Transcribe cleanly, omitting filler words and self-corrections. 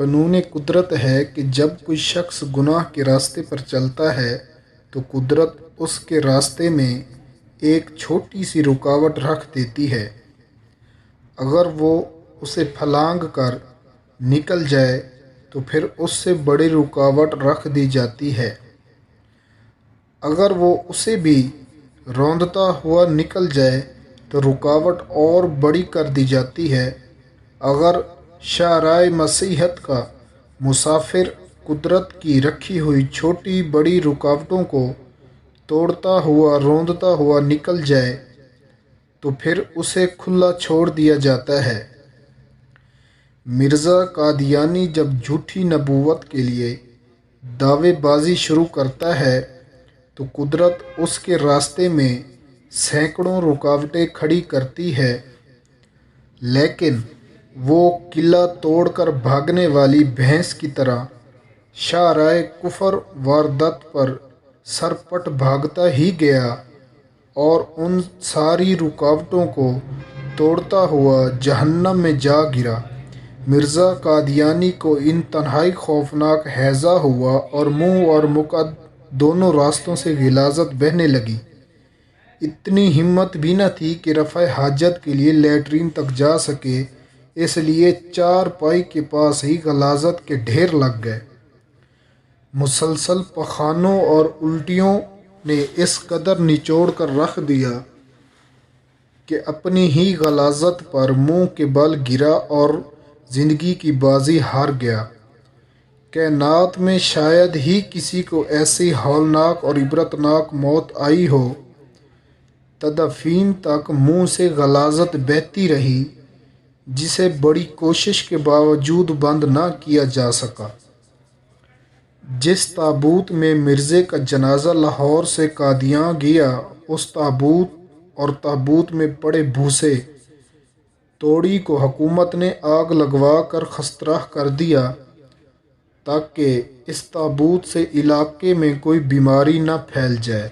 قانون قدرت ہے کہ جب کوئی شخص گناہ کے راستے پر چلتا ہے تو قدرت اس کے راستے میں ایک چھوٹی سی رکاوٹ رکھ دیتی ہے۔ اگر وہ اسے پھلانگ کر نکل جائے تو پھر اس سے بڑی رکاوٹ رکھ دی جاتی ہے۔ اگر وہ اسے بھی روندتا ہوا نکل جائے تو رکاوٹ اور بڑی کر دی جاتی ہے۔ اگر شاہراہ مسیحت کا مسافر قدرت کی رکھی ہوئی چھوٹی بڑی رکاوٹوں کو توڑتا ہوا روندتا ہوا نکل جائے تو پھر اسے کھلا چھوڑ دیا جاتا ہے۔ مرزا قادیانی جب جھوٹی نبوت کے لیے دعوے بازی شروع کرتا ہے تو قدرت اس کے راستے میں سینکڑوں رکاوٹیں کھڑی کرتی ہے، لیکن وہ قلعہ توڑ کر بھاگنے والی بھینس کی طرح شاہراہ کفر واردات پر سرپٹ بھاگتا ہی گیا اور ان ساری رکاوٹوں کو توڑتا ہوا جہنم میں جا گرا۔ مرزا قادیانی کو انتہائی خوفناک ہیضہ ہوا اور منہ اور مقعد دونوں راستوں سے غلاظت بہنے لگی۔ اتنی ہمت بھی نہ تھی کہ رفع حاجت کے لیے لیٹرین تک جا سکے، اس لیے چار پائی کے پاس ہی غلاظت کے ڈھیر لگ گئے۔ مسلسل پخانوں اور الٹیوں نے اس قدر نچوڑ کر رکھ دیا کہ اپنی ہی غلاظت پر منہ کے بل گرا اور زندگی کی بازی ہار گیا۔ کائنات میں شاید ہی کسی کو ایسی ہولناک اور عبرتناک موت آئی ہو۔ تدفین تک منہ سے غلاظت بہتی رہی، جسے بڑی کوشش کے باوجود بند نہ کیا جا سکا۔ جس تابوت میں مرزے کا جنازہ لاہور سے قادیاں گیا، اس تابوت اور تابوت میں پڑے بھوسے توڑی کو حکومت نے آگ لگوا کر خسترح کر دیا تاکہ اس تابوت سے علاقے میں کوئی بیماری نہ پھیل جائے۔